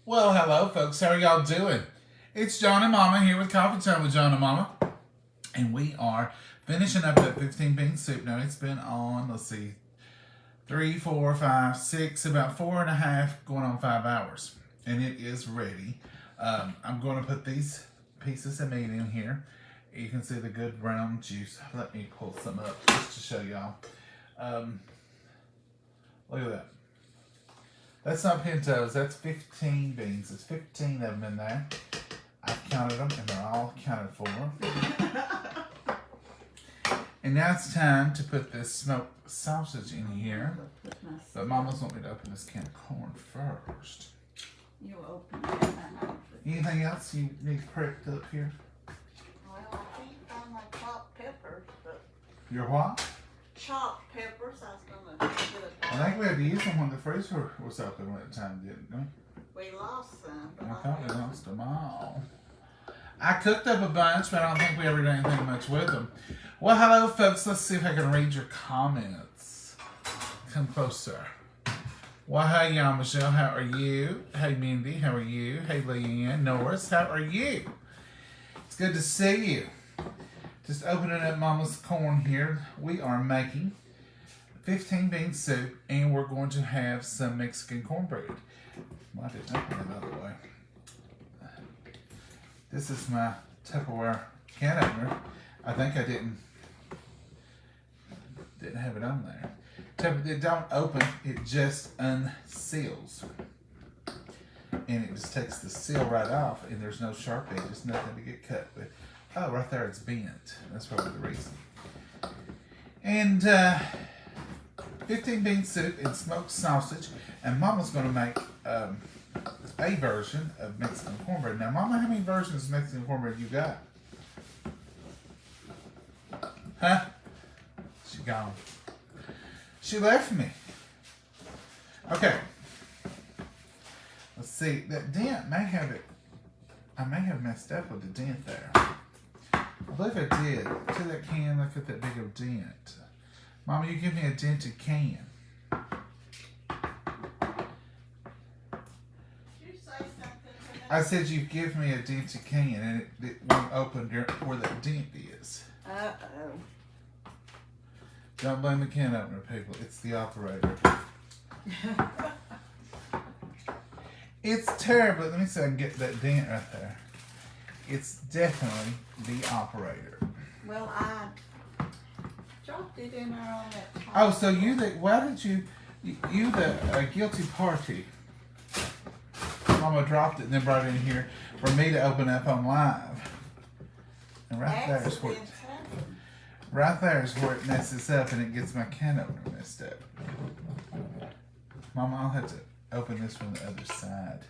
Well, hello, folks. How are y'all doing? It's John and Mama here with Coffee Time with John and Mama. And we are finishing up that 15 bean soup. Now, it's been on, let's see, 3, 4, 5, 6, about 4.5, going on 5 hours. And it is ready. I'm going to put these pieces of meat in here. You can see the good brown juice. Let me pull some up just to show y'all. Look at that. That's not pintos, that's 15 beans. There's 15 of them in there. I've counted them and they're all accounted for. And now it's time to put this smoked sausage in here. But Mama's want me to open this can of corn first. You open it. Anything else you need prepped up here? Well, I can't find my chopped peppers, but Your what? chopped peppers, I was gonna get a I think we had to use them when the freezer was open at the time, didn't we? We lost some, but I thought we lost them all. I cooked up a bunch, but I don't think we ever did anything much with them. Well, hello, folks. Let's see if I can read your comments. Come closer. Well, hey, y'all. Michelle, how are you? Hey, Mindy, how are you? Hey, Leanne. Norris, how are you? It's good to see you. Just opening up Mama's corn here. We are making 15 bean soup, and we're going to have some Mexican cornbread. Well, I didn't open it the other way. This is my Tupperware can opener. I think I didn't have it on there. It don't open, it just unseals. And it just takes the seal right off, and there's no sharp edges, nothing to get cut with. Oh, right there, it's bent. That's probably the reason. And 15 bean soup and smoked sausage. And Mama's going to make a version of Mexican cornbread. Now, Mama, how many versions of Mexican cornbread you got? Huh? She gone. She left me. Okay. Let's see. That dent may have it. I may have messed up with the dent there. I believe I did. To that can, look at that big old dent. Mama, you give me a dented can. Did you say something to me? I said you give me a dented can, and it won't open where that dent is. Uh-oh. Don't blame the can opener, people. It's the operator. It's terrible. Let me see if I can get that dent right there. It's definitely the operator. Well, I dropped it in there on that top. Oh, so why did you the guilty party? Mama dropped it and then brought it in here for me to open up on live. And right there is where it messes up and it gets my can opener messed up. Mama, I'll have to open this from the other side.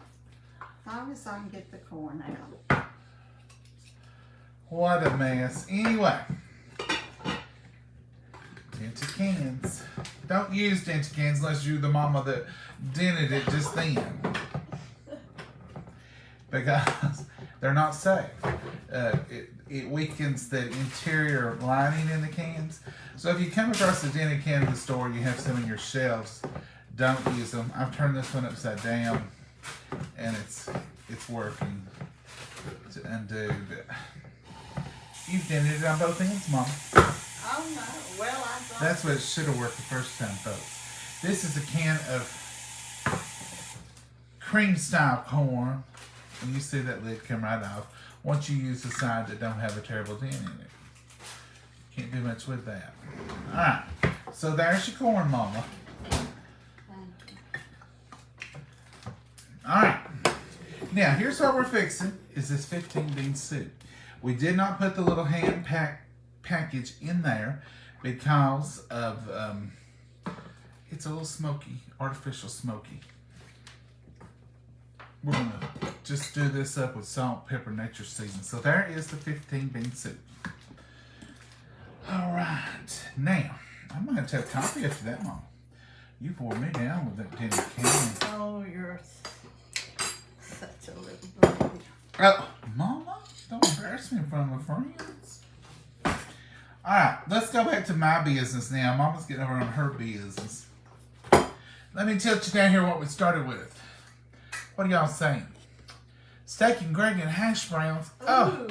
As long as I can get the corn out. What a mess. Anyway. Dented cans. Don't use dented cans unless you're the mama that dented it just then. Because they're not safe. It weakens the interior lining in the cans. So if you come across a dented can in the store, you have some in your shelves, don't use them. I've turned this one upside down and it's working to undo. But you've dented it on both ends, Mom. Oh no, well I thought. That's what should have worked the first time, folks. This is a can of cream style corn. And you see that lid come right off once you use the side that don't have a terrible dent in it. Can't do much with that. Alright, so there's your corn, Mama. Alright, now here's what we're fixing, is this 15 bean soup. We did not put the little hand package in there because of, it's a little smoky, artificial smoky. We're going to just do this up with salt, pepper, nature season. So there is the 15 bean soup. All right. Now, I'm going to have coffee after that, Mom. You poured me down with that tin can. Oh, you're such a little baby. Oh, Mama, don't embarrass me in front of my friends. All right, let's go back to my business now. Mama's getting over on her business. Let me tilt you down here what we started with. What are y'all saying? Steak and gravy and hash browns. Oh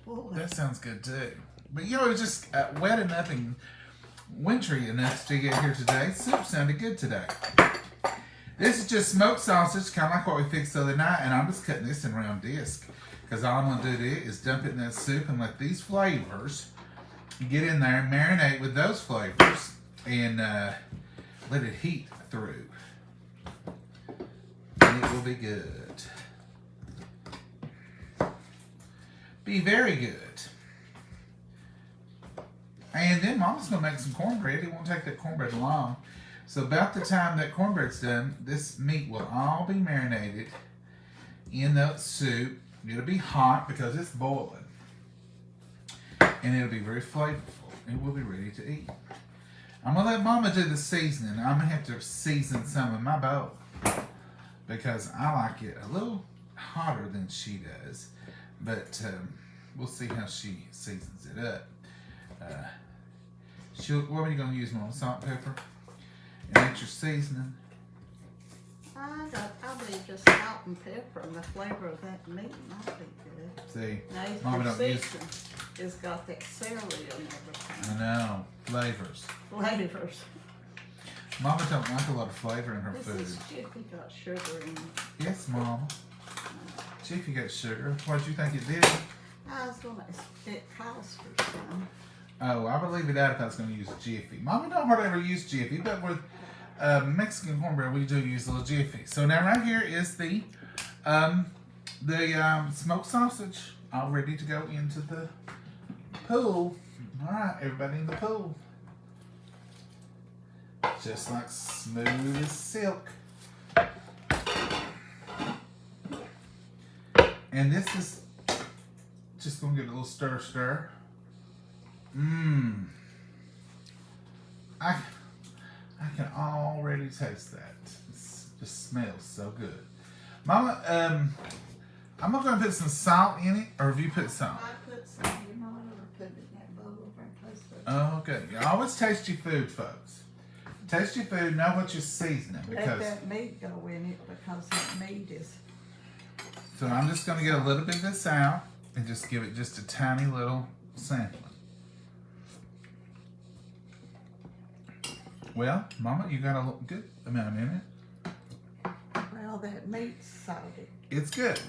boy. That sounds good too. But you know, it was just wet enough and wintry enough to get here today. Soup sounded good today. This is just smoked sausage, kind of like what we fixed the other night, and I'm just cutting this in round disc because all I'm going to do is dump it in that soup and let these flavors get in there, marinate with those flavors, and let it heat through. And it will be good. Be very good. And then Mama's going to make some cornbread. It won't take that cornbread long. So about the time that cornbread's done, this meat will all be marinated in the soup. It'll be hot because it's boiling. And it'll be very flavorful. It will be ready to eat. I'm going to let Mama do the seasoning. I'm going to have to season some of my bowl because I like it a little hotter than she does. But we'll see how she seasons it up. What are you going to use, Mama? Salt, pepper? And that's your seasoning. I believe just salt and pepper and the flavor of that meat might be good. See, Now, Mama your don't use. season has got that celery and everything. I know, flavors. Flavors. Mama don't like a lot of flavor in her This food. is Jiffy got sugar in it. Yes, Mama. Jiffy got sugar. What did you think it did? I was going to, it calls for some. Oh, I would leave it out if I was going to use Jiffy. Mama don't hardly ever use Jiffy, but with Mexican cornbread, we do use a little Jiffy. So now right here is the smoked sausage all ready to go into the pool. All right, everybody in the pool. Just like smooth as silk. And this is just going to give it a little stir. I can already taste that. It just smells so good. Mama, I'm going to put some salt in it, or have you put some? I put some, you know, I never put it in that bowl over and taste it. Oh, good. You always taste your food, folks. Taste your food, know what you're seasoning. Let Because, that meat go in it because that meat is. so I'm just going to get a little bit of this out and just give it just a tiny little sampling. Well, Mama, you got a good amount in it. Well, that meat's salty. It's good.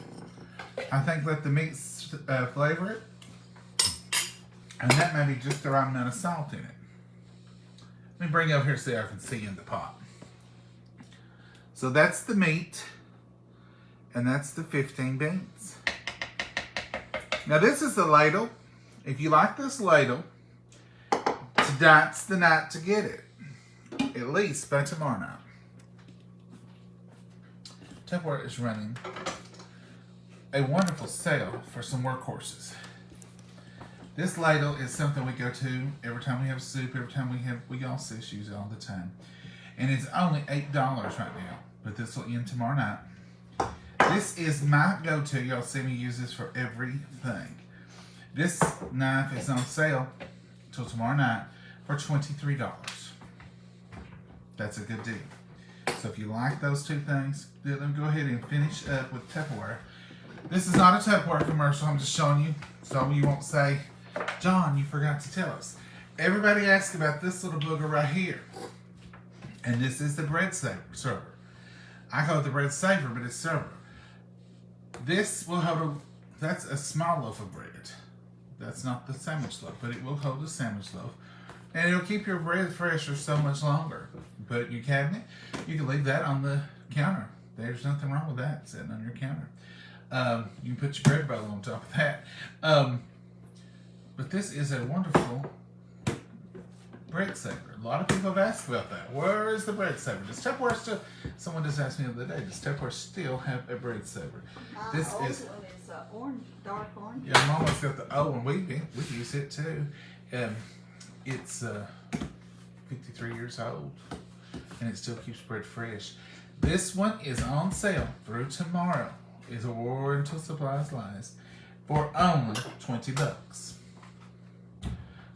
I think let the meat flavor it. And that may be just the right amount of salt in it. Let me bring it over here so I can see in the pot. So that's the meat. And that's the 15 beans. Now this is the ladle. If you like this ladle, tonight's the night to get it. At least by tomorrow night. Tupperware is running a wonderful sale for some workhorses. This ladle is something we go to every time we have soup, every time we also use it all the time. And it's only $8 right now, but this will end tomorrow night. This is my go-to. Y'all see me use this for everything. This knife is on sale till tomorrow night for $23. That's a good deal. So if you like those two things, then go ahead and finish up with Tupperware. This is not a Tupperware commercial. I'm just showing you so you won't say, John, you forgot to tell us. Everybody asks about this little booger right here. And this is the bread server. I call it the bread saver, but it's server. This will hold that's a small loaf of bread. That's not the sandwich loaf, but it will hold a sandwich loaf. And it'll keep your bread fresh for so much longer. Put it in your cabinet. You can leave that on the counter. There's nothing wrong with that sitting on your counter. You can put your bread bowl on top of that. But this is a wonderful bread saver. A lot of people have asked about that. Where is the bread saver? Does Tupperware still? Someone just asked me the other day. Does Tupperware still have a bread saver? This is one is orange, dark orange. Yeah, Mama's got the old one. We use it too. It's 53 years old, and it still keeps bread fresh. This one is on sale through tomorrow. Is a war until supplies last for only $20.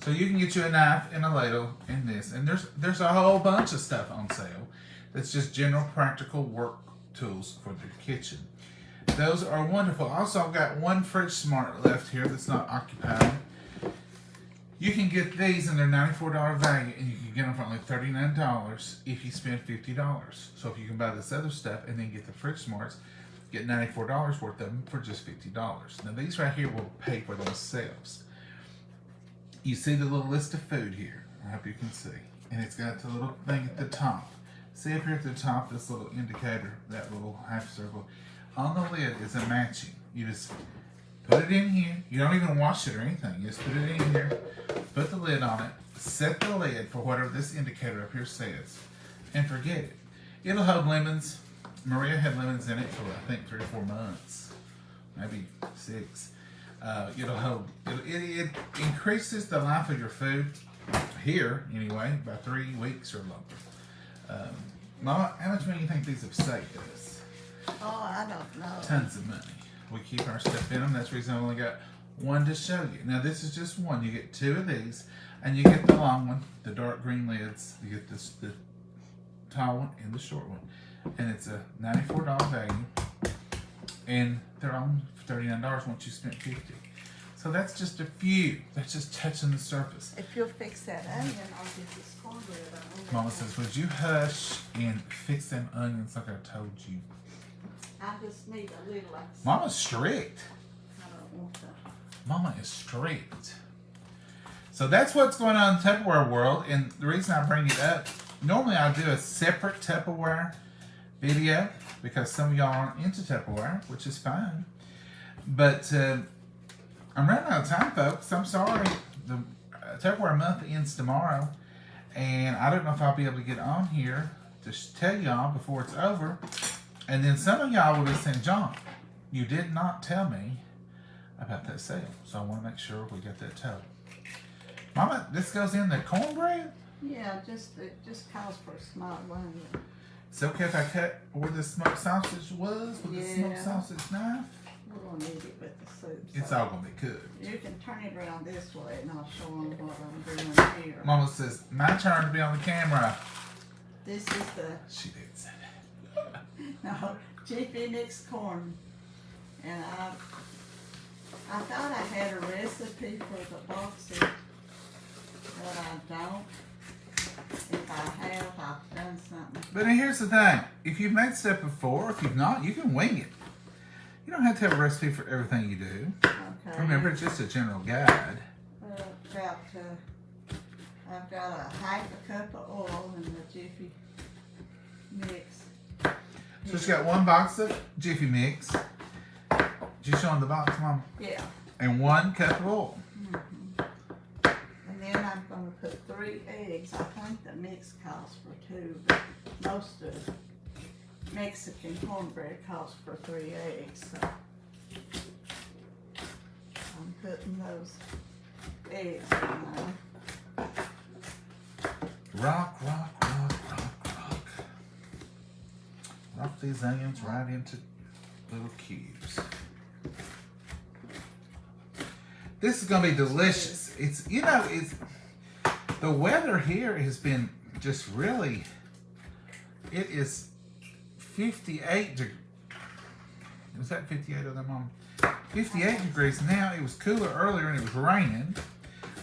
So you can get you a knife and a ladle and this, and there's a whole bunch of stuff on sale. That's just general practical work tools for their kitchen. Those are wonderful. Also, I've got one Fridge Smart left here that's not occupied. You can get these in their $94 value, and you can get them for only $39 if you spend $50. So if you can buy this other stuff and then get the Fridge Smarts, get $94 worth of them for just $50. Now these right here will pay for themselves. You see the little list of food here. I hope you can see. And it's got the little thing at the top. See up here at the top, this little indicator, that little half circle. On the lid is a matching. You just put it in here. You don't even wash it or anything. You just put it in here, put the lid on it, set the lid for whatever this indicator up here says, and forget it. It'll hold lemons. Maria had lemons in it for I think 3 or 4 months, maybe 6. It increases the life of your food here anyway by 3 weeks or longer. Mama, how much money do you think these have saved us? Oh, I don't know. Tons of money. We keep our stuff in them. That's the reason I only got one to show you. Now this is just one. You get 2 of these, and you get the long one, the dark green lids. You get the tall one and the short one. And it's a $94 value, and they're on $39 once you spent $50. So that's just a few. That's just touching the surface. If you'll fix that onion, I'll get this cornbread on. Mama says, would you hush and fix them onions like I told you? I just need a little like. Mama's strict. I don't want to. Mama is strict. So that's what's going on in the Tupperware world, and the reason I bring it up, normally I do a separate Tupperware video because some of y'all aren't into Tupperware, which is fine. But I'm running out of time, folks. I'm sorry. The Tupperware month ends tomorrow, and I don't know if I'll be able to get on here to tell y'all before it's over. And then some of y'all will be saying, John, you did not tell me about that sale, so I want to make sure we get that told. Mama, this goes in the cornbread? Yeah, it just calls for a small one. It's okay if I cut where the smoked sausage was with the smoked sausage knife? We're going to need it with the soup. It's all going to be cooked. You can turn it around this way and I'll show them what I'm doing here. Mama says, my turn to be on the camera. This is the, She did say that. no, Jiffy mixed corn. And I thought I had a recipe for the boxes, but I don't. If I have, I've done something. But here's the thing. If you've made stuff before, if you've not, you can wing it. You don't have to have a recipe for everything you do. Okay. Remember, it's just a general guide. I've got a half a cup of oil in the Jiffy mix. So she's got 1 box of Jiffy Mix. You showing the box, Mom? Yeah. And 1 cup of oil. And then I'm going to put 3 eggs. I think the mix calls for 2, but most of Mexican cornbread calls for 3 eggs. So I'm putting those eggs in there. Rock, rock, rock, rock, rock. Rock these onions right into little cubes. This is gonna be delicious. It's the weather here has been just really. It is 58 degrees. Was that 58 of them on? 58 degrees now. It was cooler earlier and it was raining.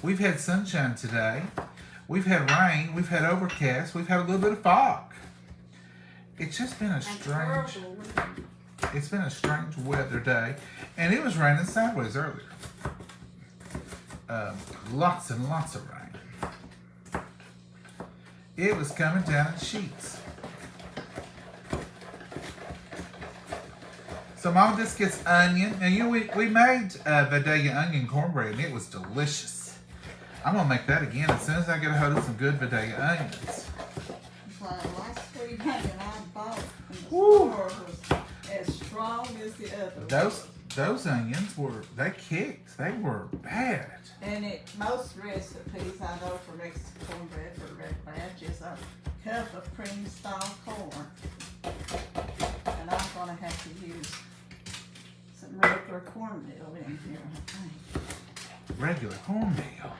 We've had sunshine today. We've had rain. We've had overcast. We've had a little bit of fog. It's just been a strange. It's been a strange weather day, and it was raining sideways earlier. Lots and lots of rain. It was coming down in sheets. So Mom just gets onion. Now we made Vidalia onion cornbread, and it was delicious. I'm gonna make that again as soon as I get a hold of some good Vidalia onions. Well, last sweet onion I bought in the store was as strong as the other. Those onions they kicked. They were bad. And most recipes I know for Mexican cornbread for red batch is a cup of cream style corn. And I'm gonna have to use some regular cornmeal in here, I think. Regular cornmeal.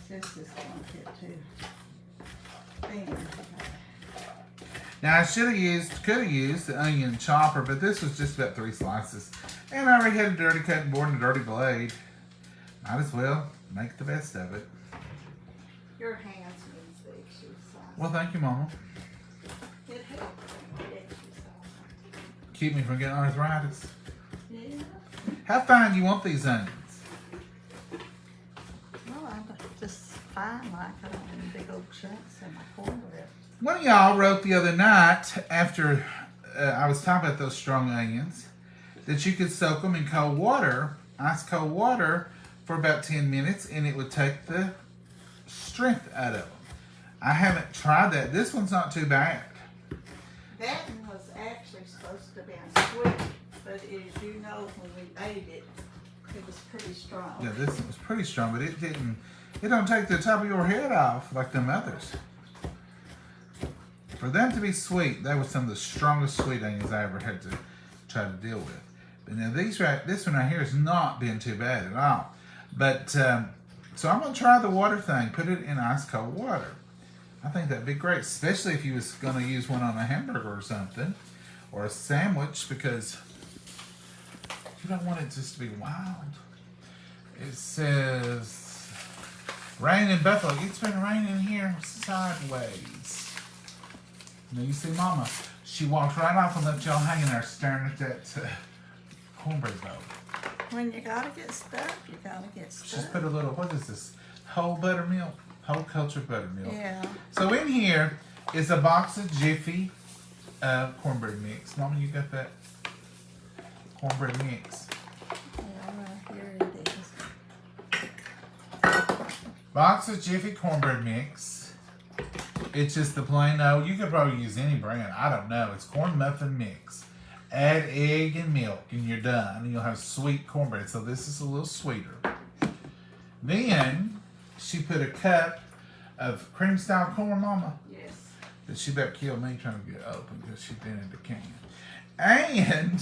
This is going to get too thin. Now I could have used the onion chopper, but this was just about 3 slices. And I already had a dirty cutting board and a dirty blade. Might as well make the best of it. Your hands been big, she was Well, thank you, Mama. It helped when you did yourself. Keep me from getting arthritis. Yeah. How fine you want these onions? Well, I'm just fine like I don't want big old chunks in my cornbread. One of y'all wrote the other night after I was talking about those strong onions that you could soak them in cold water, ice cold water, for about 10 minutes and it would take the strength out of them. I haven't tried that. This one's not too bad. That one was actually supposed to be sweet, but as you know, when we ate it, it was pretty strong. Yeah, this one was pretty strong, but it don't take the top of your head off like them others. For them to be sweet, they were some of the strongest sweet onions I ever had to try to deal with. But now this one right here has not been too bad at all. But, so I'm going to try the water thing. Put it in ice cold water. I think that'd be great, especially if you was going to use one on a hamburger or something, or a sandwich, because you don't want it just to be wild. It says, rain in Buffalo. It's been raining here sideways. Now you see Mama, she walked right off and left y'all hanging there staring at that cornbread bowl. When you gotta get stuff, you gotta get stuff. Just put a little, what is this? Whole buttermilk? Whole cultured buttermilk. Yeah. So in here is a box of Jiffy cornbread mix. Mama, you got that cornbread mix? Yeah, right here it is. Box of Jiffy cornbread mix. It's just the plain old. You could probably use any brand. I don't know. It's corn muffin mix. Add egg and milk and you're done. And you'll have sweet cornbread. So this is a little sweeter. Then she put a cup of cream style corn, Mama. Yes. But she about killed me trying to get it open because she dented the can. And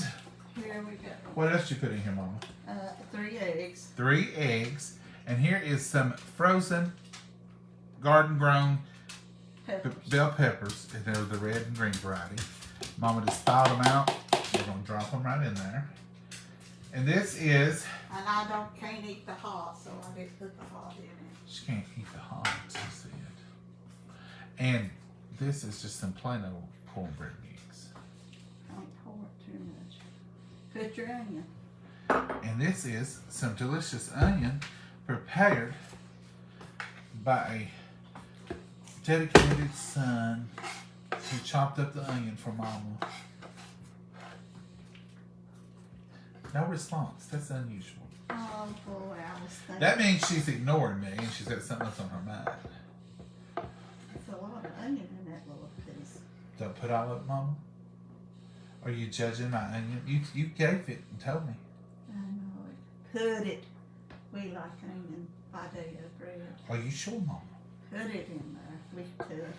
Here we go. what else you put in here, Mama? 3 eggs. 3 eggs. And here is some frozen garden grown Peppers. bell peppers. And they're the red and green variety. Mama just thawed them out. We're going to drop them right in there. And this is... And I can't eat the hot, so I didn't put the hot in it. She can't eat the hot, she said. And this is just some plain old cornbread mix. Don't pour it too much. Put your onion. And this is some delicious onion prepared by a dedicated son who chopped up the onion for Mama. No response. That's unusual. Oh boy, I was thinking. That means she's ignoring me and she's got something else on her mind. There's a lot of onion in that little piece. Don't put all of it, Mama. Are you judging my onion? You gave it and told me. I know it. Put it. We like onion by day of bread. Are you sure, Mama? Put it in there. We could.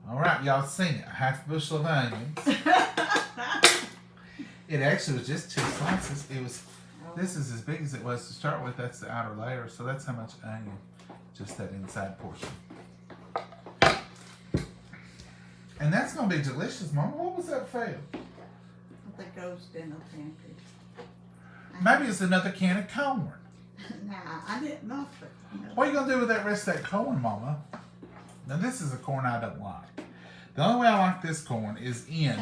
All right, y'all seen it. A half bushel of onions. It actually was just 2 slices. It was. This is as big as it was to start with. That's the outer layer, so that's how much onion. Just that inside portion. And that's gonna be delicious, Mama. What was that fail? The ghost in the pantry. Maybe it's another can of corn. Nah, I didn't know it. No. What are you gonna do with that rest of that corn, Mama? Now this is a corn I don't like. The only way I like this corn is in.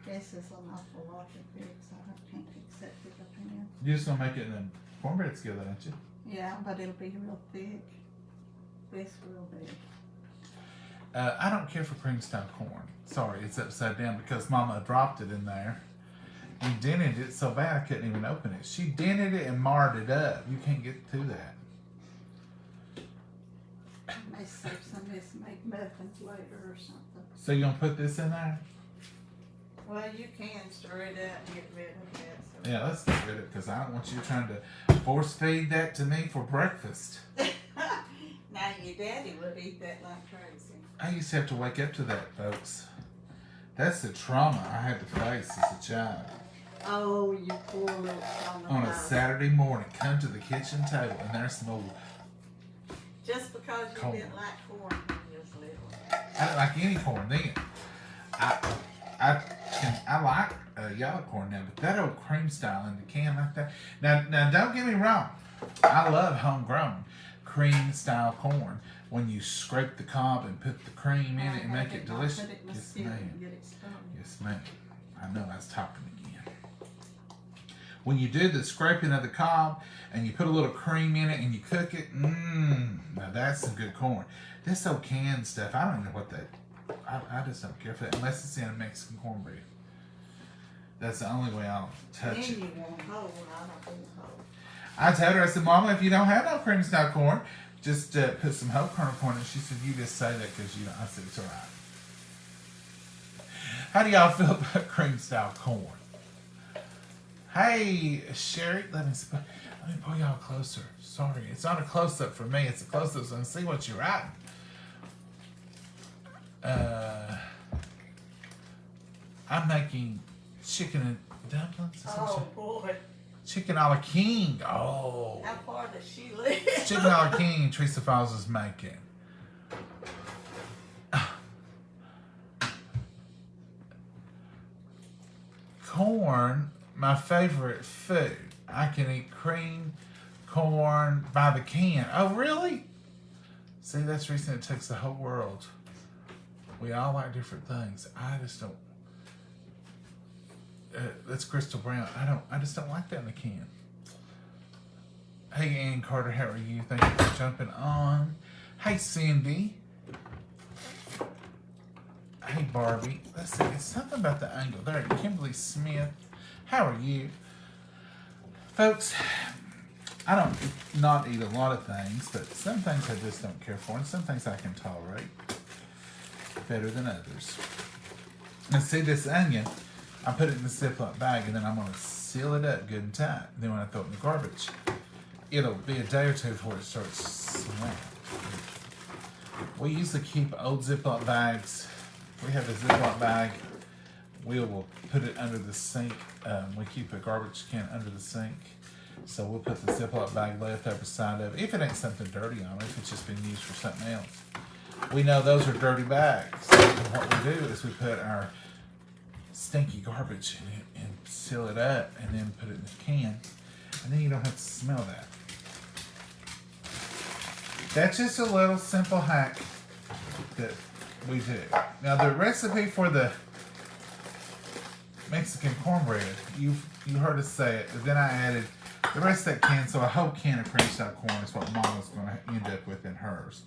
This is an awful lot of big, so I can't accept it up in. You're just gonna make it in a cornbread skillet, aren't you? Yeah, but it'll be real thick. This will be. I don't care for cream style corn. Sorry, it's upside down because Mama dropped it in there. You dented it so bad I couldn't even open it. She dented it and marred it up. You can't get through that. I may save some of this, make muffins later or something. So you gonna put this in there? Well, you can stir it up and get rid of it. So. Yeah, let's get rid of it because I don't want you trying to force feed that to me for breakfast. Now your daddy would eat that like crazy. I used to have to wake up to that, folks. That's the trauma I had to face as a child. Oh, you poor little son of On a Saturday morning, come to the kitchen table and there's some old Just because you corn. didn't like corn when you was little. I don't like any corn then. I like yellow corn now, but that old cream style in the can like that. Now don't get me wrong. I love homegrown cream style corn. When you scrape the cob and put the cream in it and make it delicious. Yes, ma'am. Yes, ma'am. I know I was talking again. When you do the scraping of the cob and you put a little cream in it and you cook it, now that's some good corn. This old canned stuff, I don't know what that. I just don't care for that unless it's in a Mexican cornbread. That's the only way I'll touch it. You want whole, I don't do whole. I told her, I said, Mama, if you don't have no cream style corn, just put some whole kernel corn. And she said, you just say that because you don't. I said, it's all right. How do y'all feel about cream style corn? Hey, Sherry, let me pull y'all closer. Sorry, it's not a close up for me. It's a close up so I can see what you're writing. I'm making chicken and dumplings. Oh boy. Chicken a la king. Oh. How far does she live? Chicken a la king Teresa Falls is making. Corn, my favorite food. I can eat cream corn by the can. Oh, really? See, that's the reason it takes the whole world. We all like different things. I just don't. That's Crystal Brown. I just don't like that in a can. Hey, Ann Carter, how are you? Thank you for jumping on. Hey, Cindy. Hey, Barbie. Let's see. It's something about the angle there. Kimberly Smith. How are you? Folks, I don't not eat a lot of things, but some things I just don't care for, and some things I can tolerate better than others. And see this onion, I put it in the Ziploc bag, and then I'm going to seal it up good and tight. And then when I throw it in the garbage, it'll be a day or two before it starts smelling. We usually keep old Ziploc bags. We have a Ziploc bag. We will put it under the sink. We keep a garbage can under the sink. So we'll put the Ziploc bag left over side of it. If it ain't something dirty on it, if it's just been used for something else. We know those are dirty bags. And what we do is we put our stinky garbage in it and seal it up and then put it in the can. And then you don't have to smell that. That's just a little simple hack that we do. Now the recipe for the Mexican cornbread, you heard us say it, but then I added the rest of that can, so a whole can of cream style corn is what Mama's going to end up with in hers.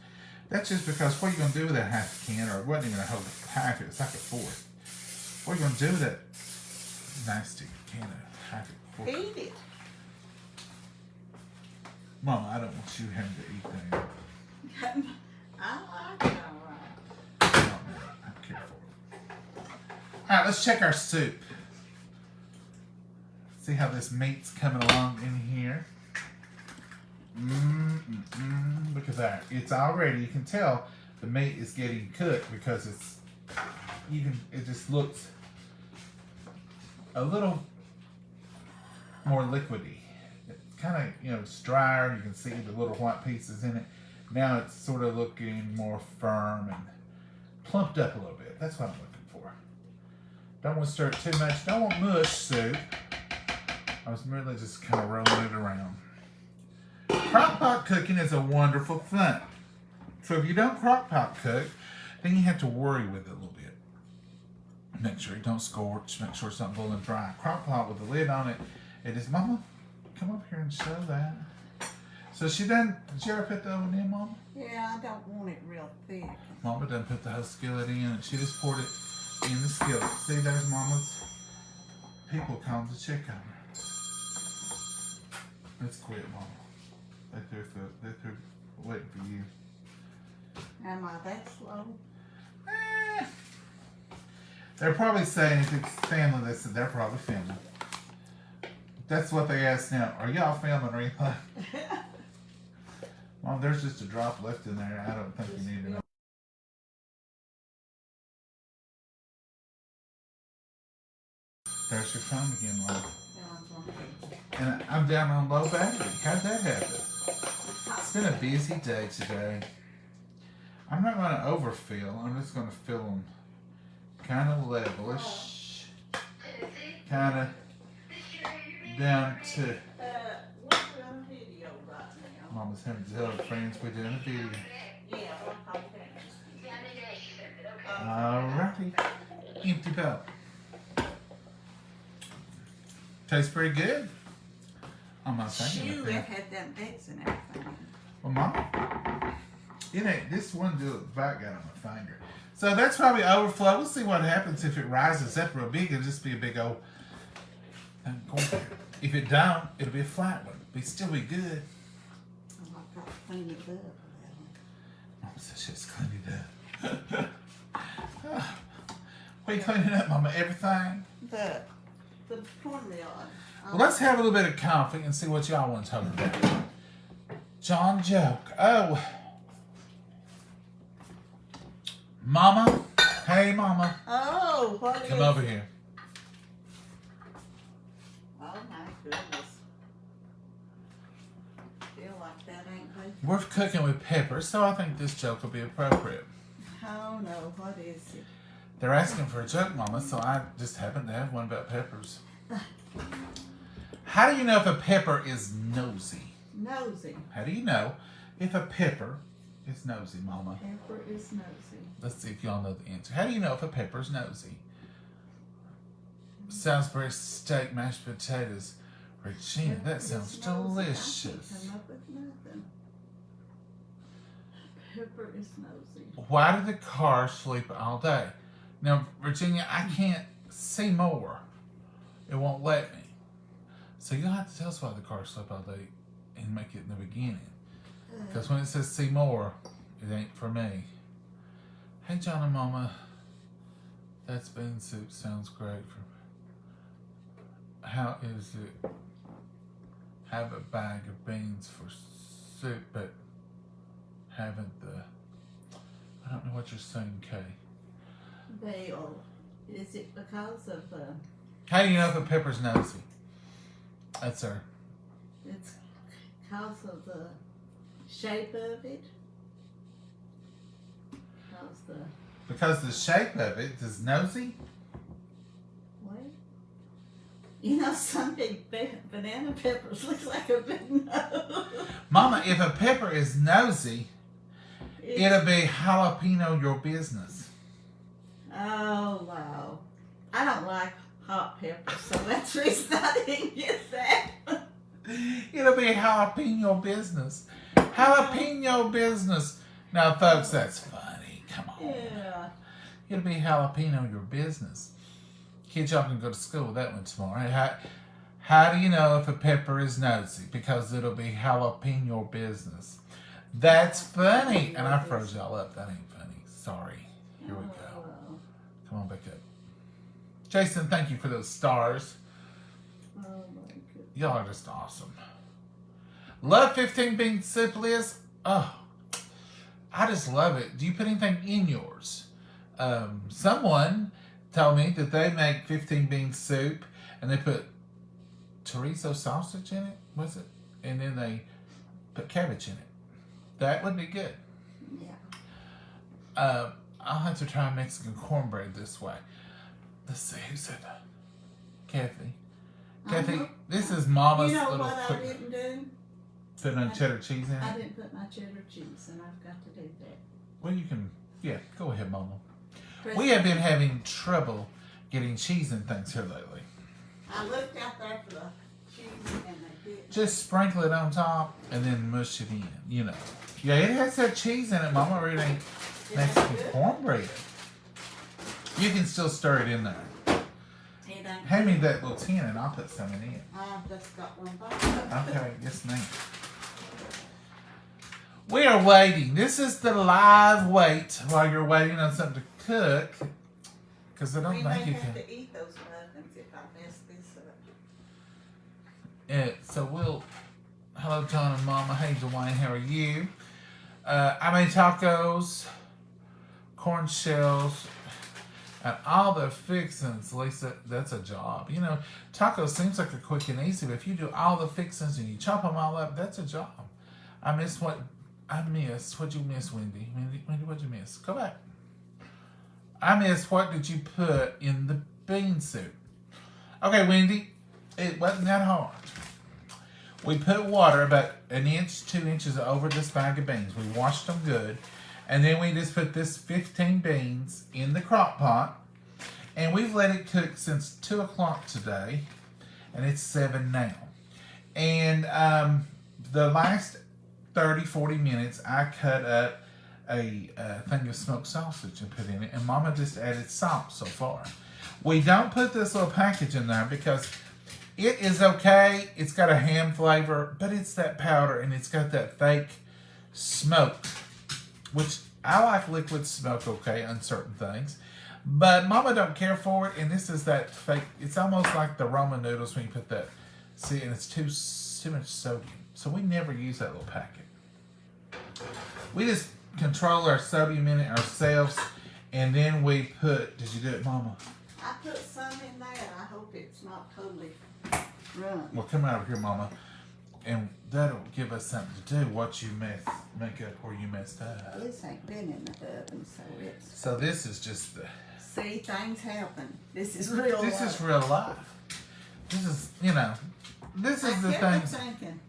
That's just because what are you going to do with that half a can, or it wasn't even a whole half, it was like a fourth. What are you going to do with that nasty can of half a fourth? Eat it. Mama, I don't want you having to eat that. I like it all right. I'm careful. Alright, let's check our soup. See how this meat's coming along in here. Look at that. It's already, you can tell the meat is getting cooked because it just looks a little more liquidy. It's kind of, it's drier. You can see the little white pieces in it. Now it's sort of looking more firm and plumped up a little bit. That's what I'm looking for. Don't want to stir it too much. Don't want mush soup. I was merely just kind of rolling it around. Crock pot cooking is a wonderful thing. So if you don't crock pot cook, then you have to worry with it a little bit. Make sure you don't scorch. Make sure it's not boiling dry. Crock pot with the lid on it. It is, Mama, come up here and show that. So she done, did you ever put the oven in, Mama? Yeah, I don't want it real thick. Mama done put the whole skillet in. She just poured it in the skillet. See, there's Mama's. People come to check on her. Let's quit, Mama. They're waiting for you. Am I that slow? They're probably saying if it's family, they're probably filming. That's what they ask now. Are y'all filming or anything? Mom, there's just a drop left in there. I don't think you need to know. There's your phone again, Mom. And I'm down on low battery. How'd that happen? It's been a busy day today. I'm not going to overfill. I'm just going to fill them kind of levelish. Kind of down to... We're doing a video right now. Mama's having to tell her friends we're doing a video. Yeah, we're Alrighty. Empty belt. Tastes pretty good. I'm not thinking Shoot, of it that. had them eggs and everything. Well, Mama, it ain't, this one bite got on my finger. So that's probably overflow. We'll see what happens if it rises up real big. It'll just be a big old cornbread. If it don't, it'll be a flat one. But still be good. Oh, I've got to clean it up. Mama says she's cleaned it up. What are you cleaning up, Mama? Everything? The cornmeal. Well, let's have a little bit of coffee and see what y'all want to talk about. John Joke. Oh. Mama. Hey, Mama. Oh, what Come is over here. Oh my goodness. Feel like that ain't good. We're cooking with peppers, so I think this joke will be appropriate. Oh no, what is it? They're asking for a joke, Mama, so I just happen to have one about peppers. How do you know if a pepper is nosy? Nosy. How do you know if a pepper is nosy, Mama? Pepper is nosy. Let's see if y'all know the answer. How do you know if a pepper's nosy? Salisbury steak, mashed potatoes. Regina, that sounds Pepper is nosy. I delicious. can't come up with nothing. Pepper is nosy. Why did the car sleep all day? Now, Virginia, I can't see more. It won't let me. So you'll have to tell us why the car slept all day and make it in the beginning. Because when it says see more, it ain't for me. Hey, John and Mama. That's bean soup. Sounds great. How is it? Have a bag of beans for soup, but haven't the... I don't know what you're saying, Kay. Bail. Is it because of How do you know if a pepper's nosy? That's her. it's because of the shape of it? Because the shape of it is nosy? What? You know, some big banana peppers look like a big nose. Mama, if a pepper is nosy, it'll be jalapeno your business. Oh, wow. I don't like hot peppers, so that's the reason I didn't get that. It'll be jalapeno business. Jalapeno business. Now, folks, that's funny. Come on. Yeah. It'll be jalapeno your business. Kids, y'all can go to school with that one tomorrow. How do you know if a pepper is nosy? Because it'll be jalapeno business. That's funny. And I froze y'all up. That ain't funny. Sorry. Here we go. Come on back up. Jason, thank you for those stars. Oh, my goodness. Y'all are just awesome. Love 15 bean soup, Liz. Oh, I just love it. Do you put anything in yours? Someone told me that they make 15 bean soup and they put chorizo sausage in it, was it? And then they put cabbage in it. That would be good. Yeah. I'll have to try Mexican cornbread this way. Let's see, who said that? Kathy. Kathy, this is Mama's You know little what I quick. didn't do? Put on cheddar cheese in I it? didn't put my cheddar cheese, and I've got to do that. Well, you can, yeah, go ahead, Mama. Chris, We have been having trouble getting cheese and things here lately. I looked out there for the cheese, and they didn't. Just sprinkle it on top and then mush it in, you know. Yeah, it has that cheese in it, Mama, or it ain't Mexican cornbread. You can still stir it in there. It ain't. Hand me that little tin and I'll put some in it. I've just got one box. Okay, yes ma'am. We are waiting. This is the live wait while you're waiting on something to cook. Because I don't We may think you have can. to eat those muffins if I mess this up. So we'll. Hello, John and Mama. Hey, Dwayne. How are you? I made tacos, corn shells, and all the fixings. Lisa, that's a job. You know, tacos seems like a quick and easy, but if you do all the fixings and you chop them all up, that's a job. I I missed. What'd you miss, Wendy? Wendy, what'd you miss? Go back. I missed. What did you put in the bean soup? Okay, Wendy, it wasn't that hard. We put water about 1 inch, 2 inches over this bag of beans. We washed them good. And then we just put this 15 beans in the crock pot. And we've let it cook since 2 o'clock today. And it's 7 now. And the last 30, 40 minutes, I cut up a thing of smoked sausage and put in it. And Mama just added salt so far. We don't put this little package in there because it is okay. It's got a ham flavor, but it's that powder and it's got that fake smoke, which I like liquid smoke, okay, on certain things. But Mama don't care for it, and this is that fake. It's almost like the Roman noodles when you put that. See, and it's too much sodium. So we never use that little packet. We just control our sodium in it ourselves, and then we put, did you do it, Mama? I put some in there. I hope it's not totally run. Well, come out of here, Mama, and that'll give us something to do. What you make up where you messed up. This ain't been in the oven, so it's... So this is just the... See, things happen. This is real life. This is real life. This is, this is the thing. Thinking,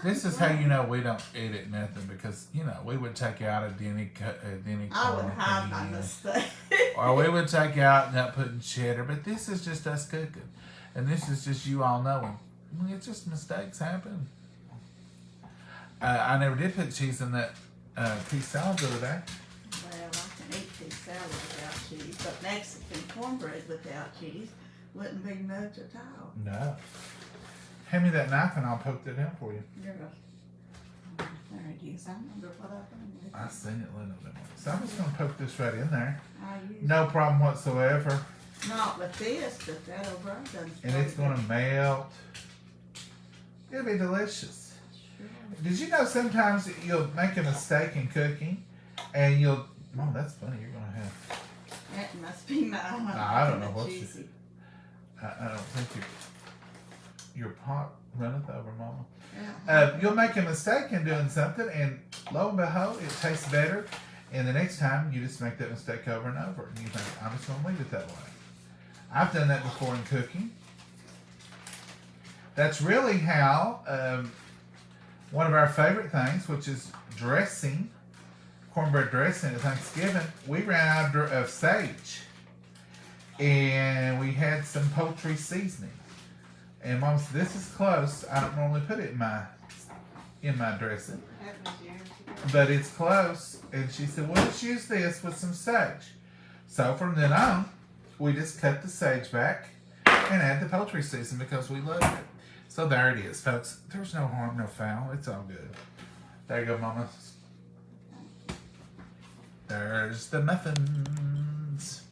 This is how you know we don't edit nothing because, we would take out a Denny I would hide my mistake. or we would take out and not putting cheddar, but this is just us cooking. And this is just you all knowing. It's just mistakes happen. I never did put cheese in that pea salad the other day. Well, I can eat pea salad without cheese, but Mexican cornbread without cheese wouldn't be much at all. No. Hand me that knife and I'll poke that down for you. There it is. I wonder what I've done with it. I seen it a little bit. So I'm just going to poke this right in there. I use No problem whatsoever. Not with this, but that over done. And it's going to melt. It'll be delicious. Sure. Did you know sometimes you'll make a mistake in cooking and you'll... Oh, that's funny. You're going to have... That must be mine. I don't know what cheesy. I don't think your pot runneth over, Mama. Yeah. You'll make a mistake in doing something and lo and behold, it tastes better. And the next time, you just make that mistake over and over. And you think, I'm just going to leave it that way. I've done that before in cooking. That's really how one of our favorite things, which is dressing, cornbread dressing at Thanksgiving, we ran out of sage. And we had some poultry seasoning. And Mom said, this is close. I don't normally put it in my dressing. That was years ago. But it's close. And she said, well, let's use this with some sage. So from then on, we just cut the sage back and add the poultry seasoning because we love it. So there it is, folks. There's no harm, no foul. It's all good. There you go, Mama. There's the muffins.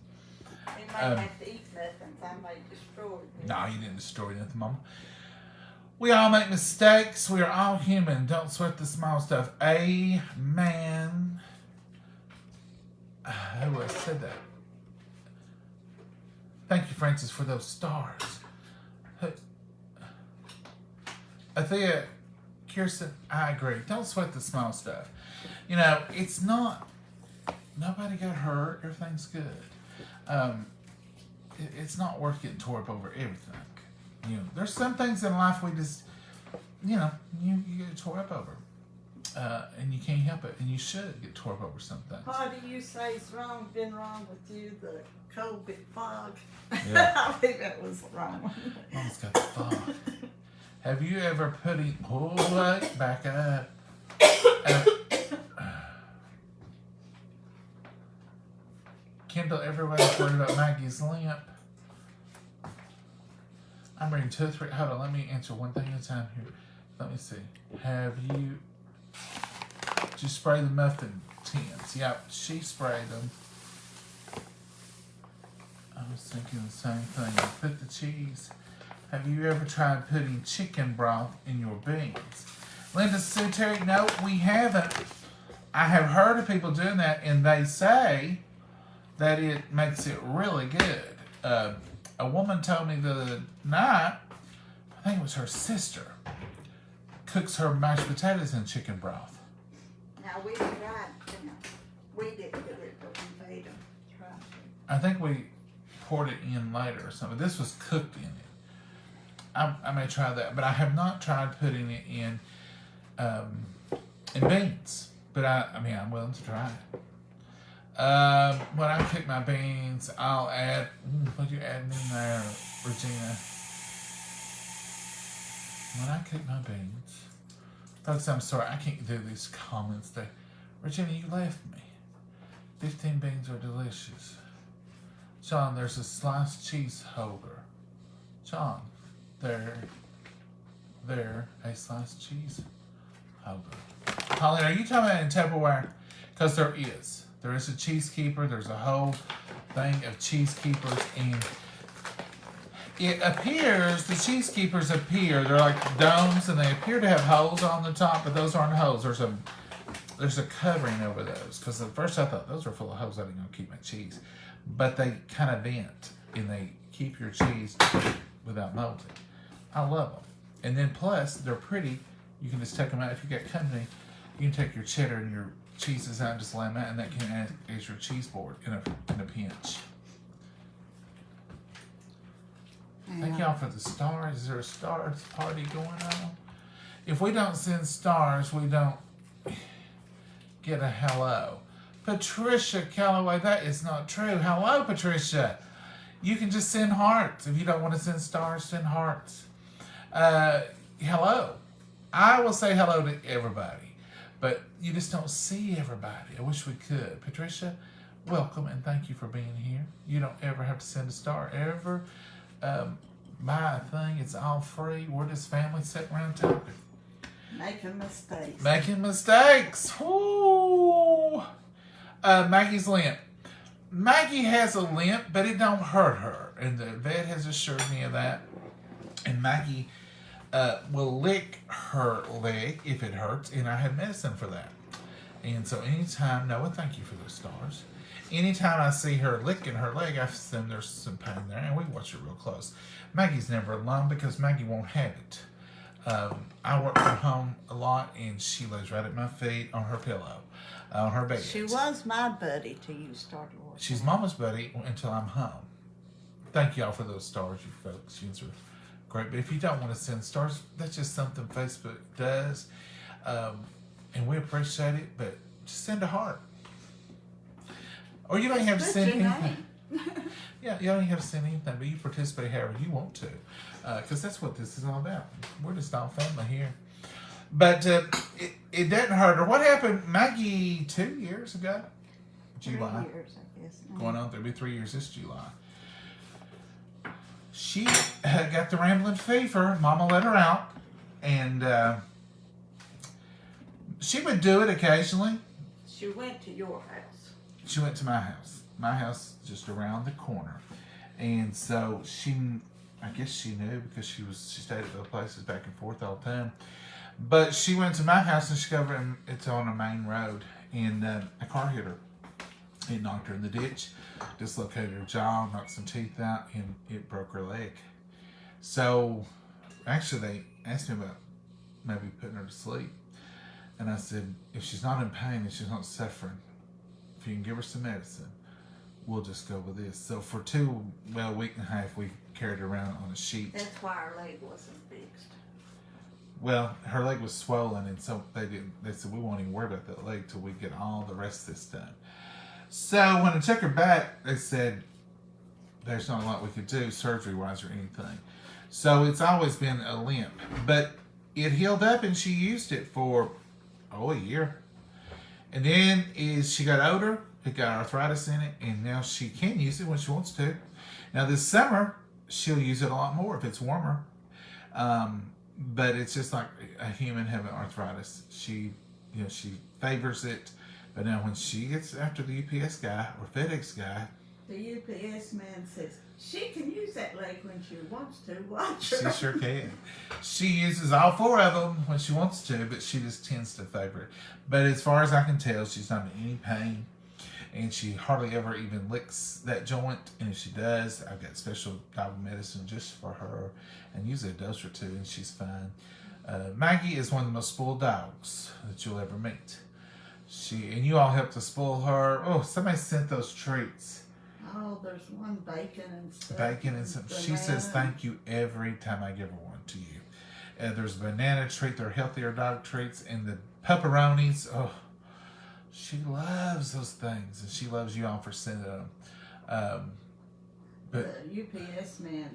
We might have to eat muffins. I might destroy them. No, you didn't destroy nothing, Mama. We all make mistakes. We are all human. Don't sweat the small stuff. Amen. Who else said that? Thank you, Francis, for those stars. Athea, Kirsten, I agree. Don't sweat the small stuff. It's not... Nobody got hurt. Everything's good. It's not worth getting tore up over everything. There's some things in life we just, you get tore up over. And you can't help it. And you should get tore up over some things. What do you say's been wrong with you? The COVID fog? Yeah. I think that was the wrong one. Mama's got the fog. Have you ever put in... Oh, wait, back up. Kendall, everybody's worried about Maggie's limp. I'm reading 2 or 3. Hold on, let me answer one thing at a time here. Let me see. Did you spray the muffin tins? Yep, she sprayed them. I was thinking the same thing. Put the cheese. Have you ever tried putting chicken broth in your beans? Linda Sue Terry, no, we haven't. I have heard of people doing that, and they say that it makes it really good. A woman told me the other night, I think it was her sister, cooks her mashed potatoes in chicken broth. Now we tried, you know, we didn't do it, but we made them try to. I think we poured it in later or something. This was cooked in it. I may try that, but I have not tried putting it in beans. But I mean, I'm willing to try it. When I cook my beans, I'll add. What you adding in there, Regina? When I cook my beans, folks, I'm sorry, I can't do these comments. Regina, you left me. 15 beans are delicious. John, there's a sliced cheese holder. John, there, a sliced cheese holder. Colleen, are you talking about in Tupperware? Because there is. There is a cheese keeper. There's a whole thing of cheese keepers, and it appears, the cheese keepers appear, they're like domes, and they appear to have holes on the top, but those aren't holes. There's a covering over those, because at first I thought those were full of holes. I didn't know keep my cheese, but they kind of vent, and they keep your cheese without melting. I love them, and then plus they're pretty. You can just take them out if you got company. You can take your cheddar and your cheeses out and just lay them out, and that can act as your cheese board in a pinch. Thank y'all for the stars. Is there a stars party going on? If we don't send stars, we don't get a hello. Patricia Calloway, that is not true. Hello, Patricia. You can just send hearts. If you don't want to send stars, send hearts. Hello. I will say hello to everybody, but you just don't see everybody. I wish we could. Patricia, welcome and thank you for being here. You don't ever have to send a star ever. Buy a thing. It's all free. We're just family sitting around talking. Making mistakes. Making mistakes. Woo! Maggie's limp. Maggie has a limp, but it don't hurt her. And the vet has assured me of that. And Maggie will lick her leg if it hurts, and I have medicine for that. And so anytime, Noah, thank you for those stars. Anytime I see her licking her leg, I assume there's some pain there, and we watch it real close. Maggie's never alone because Maggie won't have it. I work from home a lot, and she lays right at my feet on her pillow, on her bed. She was my buddy till you started working. She's Mama's buddy until I'm home. Thank y'all for those stars, you folks. You are great. But if you don't want to send stars, that's just something Facebook does. And we appreciate it, but just send a heart. Or you don't even have to send anything. Yeah, you don't even have to send anything, but you participate however you want to. Because that's what this is all about. We're just all family here. But it doesn't hurt her. What happened, Maggie, 2 years ago? July. 3 years, I guess. Going on, there'll be 3 years this July. She got the rambling fever. Mama let her out. And she would do it occasionally. She went to your house. She went to my house. My house just around the corner. And so I guess she knew because she stayed at those places back and forth all the time. But she went to my house and she covered, and it's on a main road, and a car hit her. It knocked her in the ditch, dislocated her jaw, knocked some teeth out, and it broke her leg. So actually they asked me about maybe putting her to sleep. And I said, if she's not in pain and she's not suffering, if you can give her some medicine, we'll just go with this. So for a week and a half, we carried her around on a sheet. That's why her leg wasn't fixed. Well, her leg was swollen, and so they said, we won't even worry about that leg till we get all the rest of this done. So when I took her back, they said, there's not a lot we could do surgery-wise or anything. So it's always been a limp. But it healed up, and she used it for, a year. And then as she got older, it got arthritis in it, and now she can use it when she wants to. Now this summer, she'll use it a lot more if it's warmer. But it's just like a human having arthritis. She favors it. But now when she gets after the UPS guy or FedEx guy, the UPS man says, she can use that leg when she wants to. Watch her. She sure can. She uses all 4 of them when she wants to, but she just tends to favor it. But as far as I can tell, she's not in any pain. And she hardly ever even licks that joint. And if she does, I've got special type of medicine just for her. And usually a dose or 2, and she's fine. Maggie is one of the most spoiled dogs that you'll ever meet. And you all helped to spoil her. Oh, somebody sent those treats. Oh, there's one bacon and stuff. Bacon and some. She says thank you every time I give her one to you. There's a banana treat. They're healthier dog treats. And the pepperonis. Oh, she loves those things. And she loves you all for sending them. But the UPS man,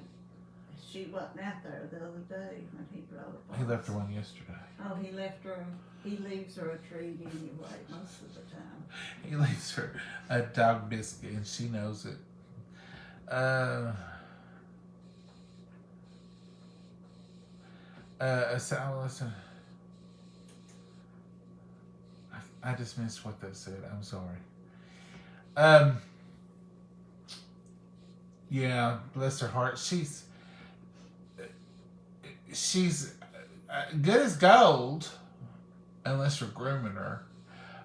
she wasn't out there the other day when he brought it. he left her one yesterday. Oh, he left her. He leaves her a treat anyway most of the time. He leaves her a dog biscuit, and she knows it. So listen. I just missed what that said. I'm sorry. Yeah, bless her heart. She's good as gold, unless you're grooming her,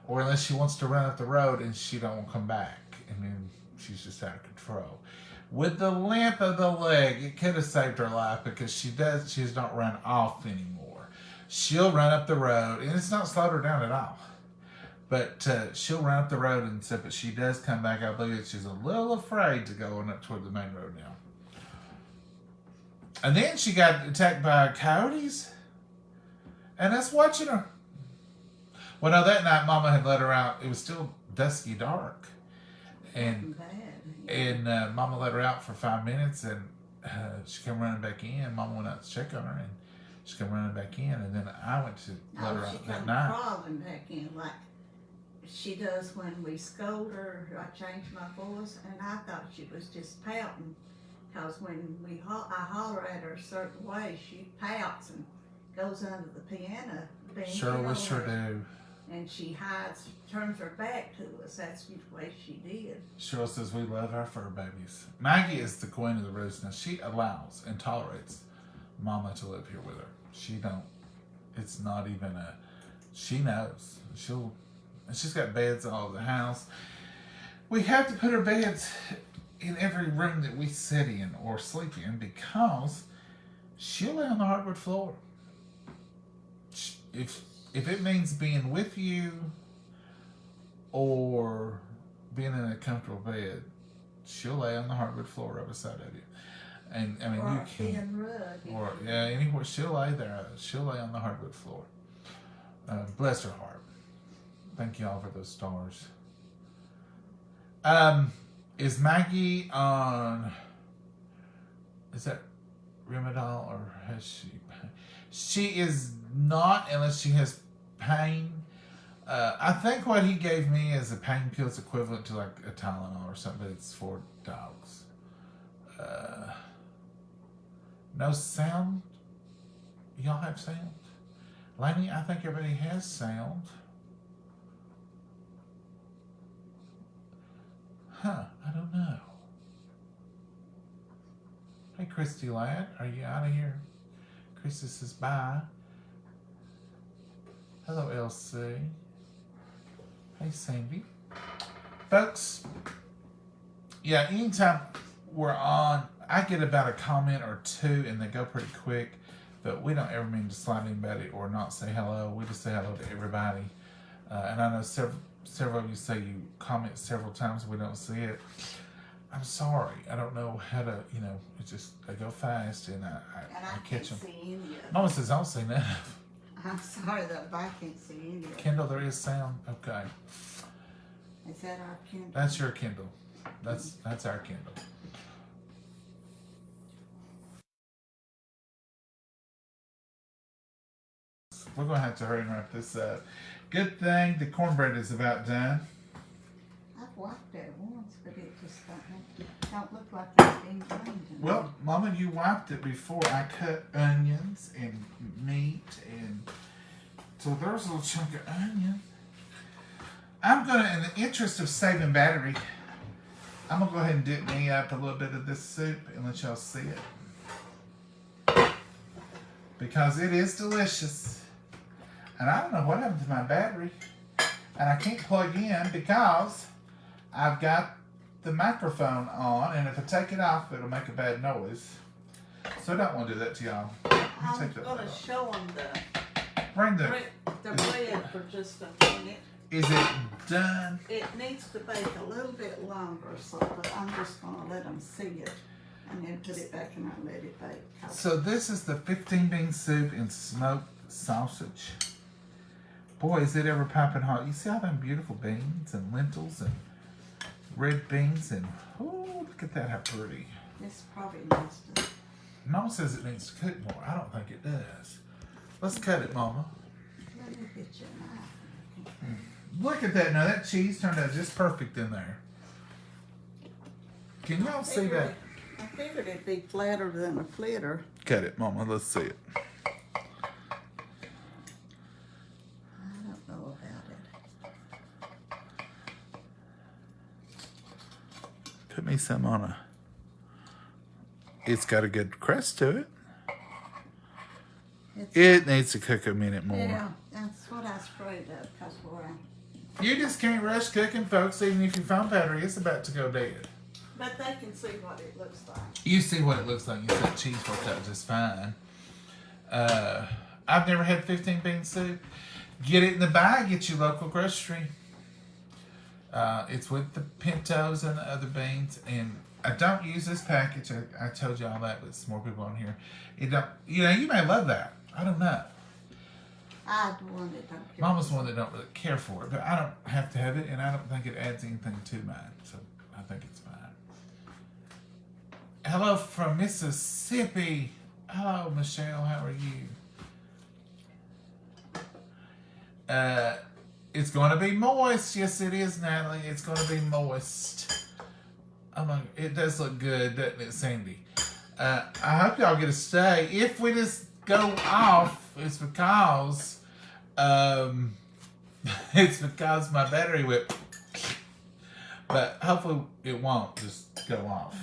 or unless she wants to run up the road and she don't come back, and then she's just out of control. With the limp of the leg, it could have saved her life because she does not run off anymore. She'll run up the road, and it's not slowed her down at all. But she'll run up the road and stuff, but she does come back. I believe she's a little afraid to go on up toward the main road now. And then she got attacked by coyotes, and us watching her. Well, no, that night Mama had let her out. It was still dusky dark, and Mama let her out for 5 minutes, and she came running back in. Mama went out to check on her, and she came running back in, and then I went to let her out that night. Crawling back in like she does when we scold her. I change my voice, and I thought she was just pouting, because when I holler at her a certain way, she pouts and goes under the piano bench. Sure, we sure do. And she hides, turns her back to us. That's the way she did. Cheryl says we love our fur babies. Maggie is the queen of the roost. Now she allows and tolerates Mama to live here with her. She don't. It's not even a. She knows. She's got beds all over the house. We have to put her beds in every room that we sit in or sleep in because she'll lay on the hardwood floor. If it means being with you or being in a comfortable bed, she'll lay on the hardwood floor right beside of you. And I mean, you can, or yeah, anywhere she'll lay there. She'll lay on the hardwood floor. Bless her heart. Thank you all for those stars. Is Maggie on? Is that Rimadyl or has she? She is not unless she has pain. I think what he gave me is a pain pill is equivalent to like a Tylenol or something, but it's for dogs. No sound? Y'all have sound? Lainey, I think everybody has sound. Huh, I don't know. Hey, Christy Ladd, are you out of here? Christy says bye. Hello, LC. Hey, Sandy. Folks, yeah, anytime we're on, I get about a comment or two, and they go pretty quick, but we don't ever mean to slight anybody or not say hello. We just say hello to everybody. And I know several of you say you comment several times, we don't see it. I'm sorry. I don't know how to, it's just, they go fast, and I catch them. Mama says, I don't see none. I'm sorry that I can't see any of it. Kindle, there is sound? Okay. Is that our Kindle? That's your Kindle. That's our Kindle. We're going to have to hurry and wrap this up. Good thing the cornbread is about done. I've wiped it once, but it just don't look like it's been cleaned. Well, Mama, you wiped it before I cut onions and meat, and so there's a little chunk of onion. I'm going to, in the interest of saving battery, I'm going to go ahead and dip me up a little bit of this soup and let y'all see it. Because it is delicious. And I don't know what happened to my battery. And I can't plug in because I've got the microphone on, and if I take it off, it'll make a bad noise. So I don't want to do that to y'all. I'm going to show them the bread for just a minute. Is it done? It needs to bake a little bit longer, so but I'm just gonna let them see it and then put it back in and let it bake. So this is the 15 bean soup and smoked sausage. Boy, is it ever piping hot. You see all them beautiful beans and lentils and red beans and, oh, look at that, how pretty. This probably needs to. Mama says it needs to cook more. I don't think it does. Let's cut it, Mama. Let me get you a knife. Look at that. Now that cheese turned out just perfect in there. Can y'all see that? I figured it'd be flatter than a flitter. Cut it, Mama. Let's see it. I don't know about it. Put me some on a... It's got a good crust to it. It needs to cook a minute more. Yeah, that's what I sprayed up, because You just can't rush cooking, folks, even if your phone battery is about to go dead. but they can see what it looks like. You see what it looks like. You said cheese worked out just fine. I've never had 15 bean soup. Get it in the bag at your local grocery. It's with the pintos and the other beans. And I don't use this package. I told you all that, but it's more people on here. It don't. You know, you may love that. I don't know. I'm the one that don't care. Mama's the one that don't really care for it, but I don't have to have it, and I don't think it adds anything to mine, so I think it's fine. Hello from Mississippi. Hello, Michelle. How are you? It's going to be moist. Yes, it is, Natalie. It's going to be moist. Oh my, it does look good, doesn't it, Sandy? I hope y'all get a stay. If we just go off, it's because my battery went. But hopefully it won't just go off.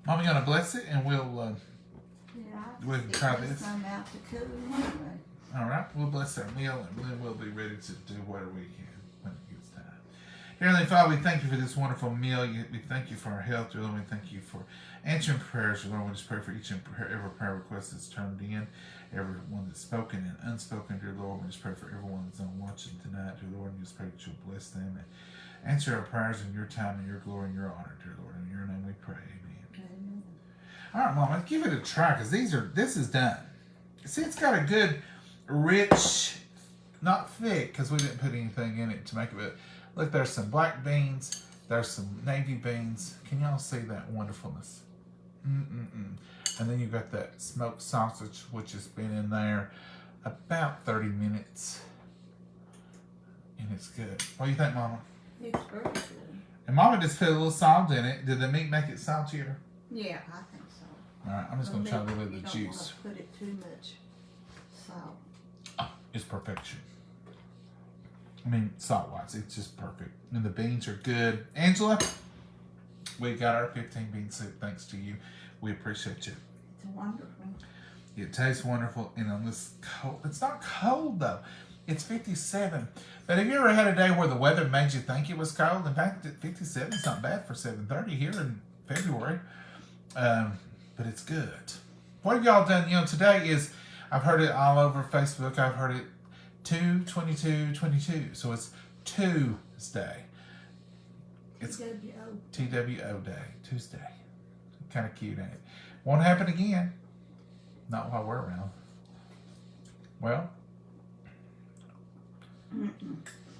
Mommy gonna bless it, and we'll try this. Some out to cool anyway. All right, we'll bless our meal, and then we'll be ready to do whatever we can when it gets time. Heavenly Father, we thank you for this wonderful meal. We thank you for our health, Lord. We thank you for answering prayers, Lord. We just pray for each and every prayer request that's turned in, everyone that's spoken and unspoken, dear Lord. We just pray for everyone that's on watching tonight, dear Lord. And just pray that you'll bless them and answer our prayers in your time and your glory and your honor, dear Lord. In your name we pray. Amen. Amen. All right, Mama, give it a try, because this is done. See, it's got a good, rich, not thick, because we didn't put anything in it to make it, but look, there's some black beans, there's some navy beans. Can y'all see that wonderfulness? And then you've got that smoked sausage, which has been in there about 30 minutes. And it's good. What do you think, Mama? It's very good. And Mama just put a little salt in it. Did the meat make it saltier? Yeah, I think so. All right, I'm just going to try a little bit of the You don't juice. want to put it too much salt. Oh, it's perfection. I mean, salt-wise, it's just perfect. And the beans are good. Angela, we got our 15 bean soup thanks to you. We appreciate you. It's wonderful. It tastes wonderful. And on this cold, it's not cold though. It's 57. But have you ever had a day where the weather made you think it was cold? In fact, 57 is not bad for 7:30 here in February. But it's good. What have y'all done? You know, today is, I've heard it all over Facebook. I've heard it 2/22/22. So it's Tuesday. It's TWO day. Tuesday. Kind of cute, ain't it? Won't happen again. Not while we're around. Well,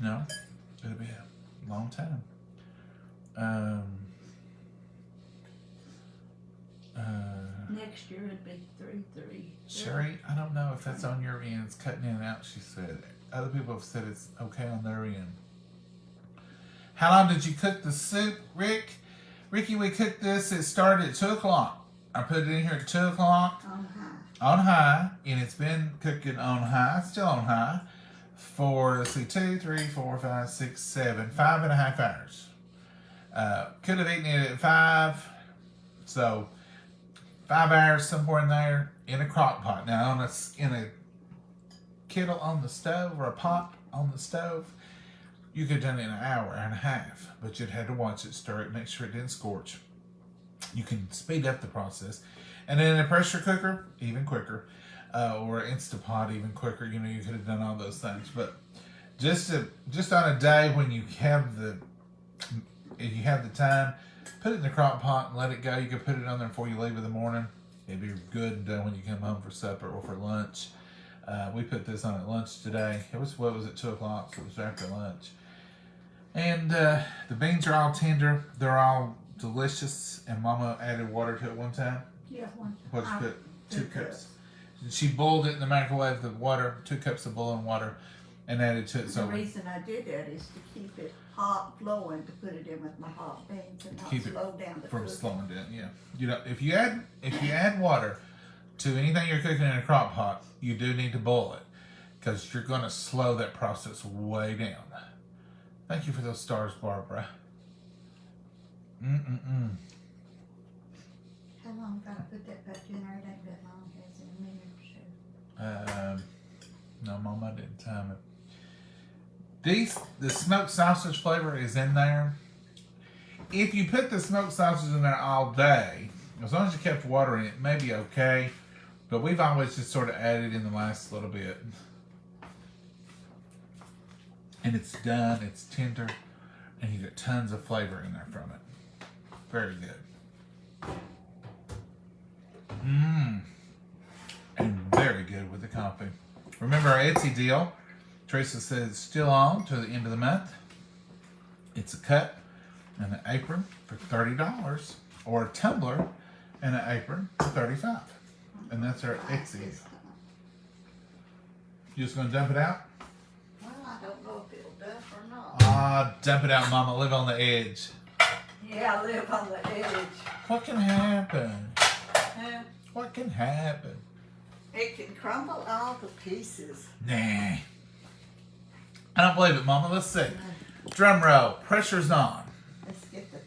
no. It'll be a long time. Next year it'd be 3/3. Sherry, I don't know if that's on your end. It's cutting in and out, she said. Other people have said it's okay on their end. How long did you cook the soup, Rick? Ricky, we cooked this. It started at 2 o'clock. I put it in here at 2 o'clock. On high. On high. And it's been cooking on high. Still on high. For, let's see, 2, 3, 4, 5, 6, 7. 5.5 hours. Could have eaten it at 5. So, 5 hours somewhere in there in a crock pot. Now, in a kettle on the stove or a pot on the stove, you could have done it in an hour and a half, but you'd had to watch it, stir it, make sure it didn't scorch. You can speed up the process. And then in a pressure cooker, even quicker, or an Instapot, even quicker. You know, you could have done all those things. But Just on a day when you have the time, put it in the crock pot and let it go. You can put it on there before you leave in the morning. It'd be good when you come home for supper or for lunch. We put this on at lunch today. It was 2 o'clock, so it was after lunch. And the beans are all tender. They're all delicious. And Mama added water to it one time. Yeah, one. What did you put? 2 cups. She boiled it in the microwave, the water, 2 cups of boiling water, and added to it. The So reason I did that is to keep it hot flowing, to put it in with my hot beans and not keep it slow down the from cooking. slowing down. Yeah, you know, if you add water to anything you're cooking in a crock pot, you do need to boil it because you're going to slow that process way down. Thank you for those stars, Barbara. How long gotta put that back in there? It ain't that long, has it? A minute or so. No, Mama didn't time it. The smoked sausage flavor is in there. If you put the smoked sausage in there all day, as long as you kept water in it, may be okay. But we've always just sort of added in the last little bit. And it's done, it's tender, and you get tons of flavor in there from it. Very good. And very good with the coffee. Remember our Etsy deal. Teresa says it's still on to the end of the month. It's a cup and an apron for $30, or a tumbler and an apron for $35. And that's our Etsy. You just gonna dump it out? Well, I don't know if it'll dump or not. Dump it out, Mama. Live on the edge. Yeah, I live on the edge. What can happen? Yeah. What can happen? It can crumble all to pieces. Nah. I don't believe it, Mama. Let's see. Drum roll. Pressure's on. Let's get the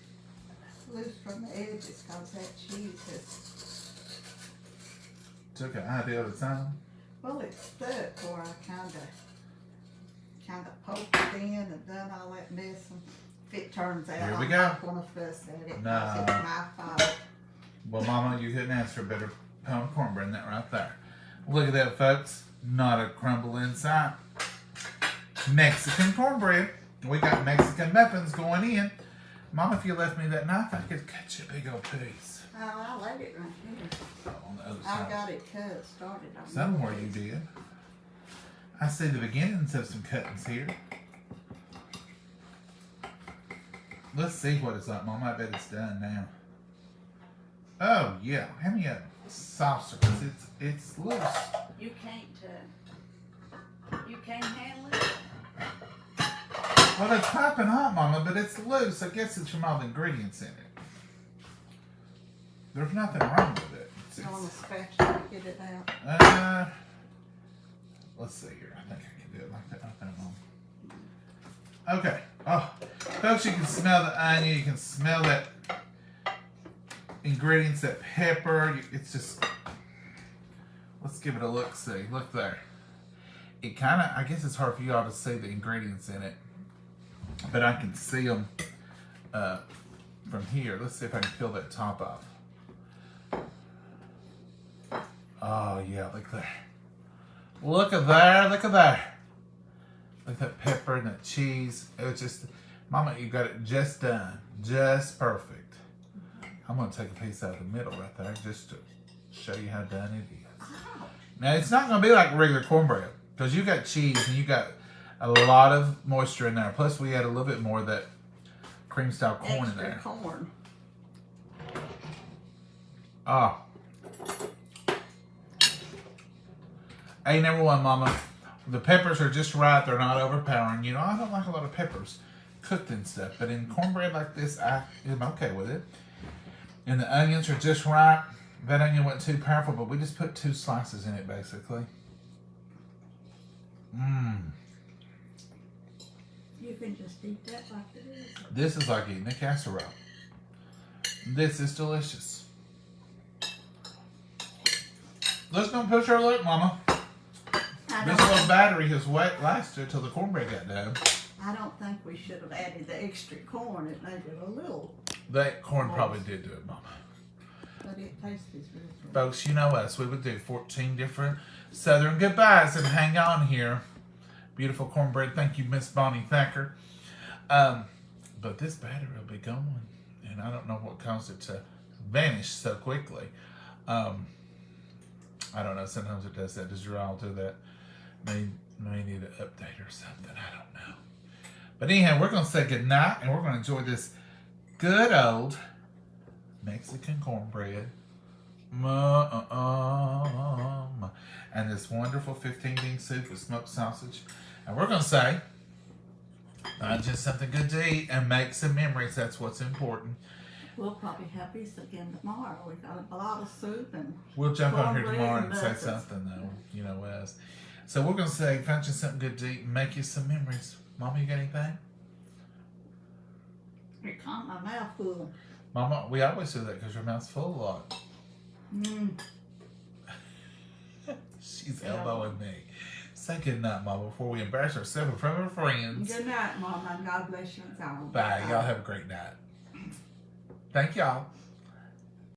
loose from the edges because that cheese has, Took an idea of its own. well, it's stuck where I kind of poked it in and done all that mess. And if it turns out, Here we I'm go. not going to fuss at it. No. It's my fault. Well, Mama, you couldn't ask for a better pound of cornbread than that right there. Look at that, folks. Not a crumble inside. Mexican cornbread. We got Mexican muffins going in. Mama, if you left me that knife, I could cut you a big old piece. Oh, I laid it right here. Oh, on the other I side. got it cut, started on Somewhere you did. I see the beginnings of some cuttings here. Let's see what it's like, Mama. I bet it's done now. Oh, yeah. Hand me a saucer, because it's loose. You can't handle it? Well, it's popping hot, Mama, but it's loose. I guess it's from all the ingredients in it. There's nothing wrong with it. You want a spatula to get it out? Let's see here. I think I can do it like that. I don't know. Okay. Oh, folks, you can smell the onion. You can smell that ingredients, that pepper. It's just, let's give it a look. See, look there. It kind of, I guess it's hard for you all to see the ingredients in it, but I can see them from here. Let's see if I can peel that top off. Oh yeah, look there. Look at there, look at there. Look at that pepper and that cheese. It was just, Mama, you got it just done. Just perfect. I'm gonna take a piece out of the middle right there just to show you how done it is. Now it's not gonna be like regular cornbread because you got cheese and you got a lot of moisture in there. Plus we add a little bit more of that cream style corn in there. Extra corn. Oh. Hey, number one, Mama. The peppers are just right. They're not overpowering. You know, I don't like a lot of peppers cooked and stuff. But in cornbread like this, I am okay with it. And the onions are just right. That onion wasn't too powerful, but we just put 2 slices in it, basically. You can just eat that like it is. This is like eating a casserole. This is delicious. Let's not push our luck, Mama. This little battery has lasted till the cornbread got done. I don't think we should have added the extra corn. It made it a little, That corn probably did do it, Mama. but it tastes really good. Folks, you know us. We would do 14 different Southern goodbyes and hang on here. beautiful cornbread. Thank you, Miss Bonnie Thacker. But this batter will be going, and I don't know what caused it to vanish so quickly. I don't know. Sometimes it does that. Does your all do that? May need an update or something. I don't know. But anyhow, we're going to say good night, and we're going to enjoy this good old Mexican cornbread. And this wonderful 15 bean soup with smoked sausage. And we're going to say, just something good to eat and make some memories. That's what's important. We'll probably have these again tomorrow. We've got a lot of soup and We'll jump on here cornbread tomorrow and and say muffins. something, though. You know us. So we're going to say, find you something good to eat and make you some memories. Mama, you got anything? It caught my mouth full. Mama, we always do that because your mouth's full a lot. She's elbowing me. Say good night, Mama, before we embarrass ourselves in front of our friends. Good night, Mama, and God bless you all. Bye. Y'all have a great night. Thank y'all.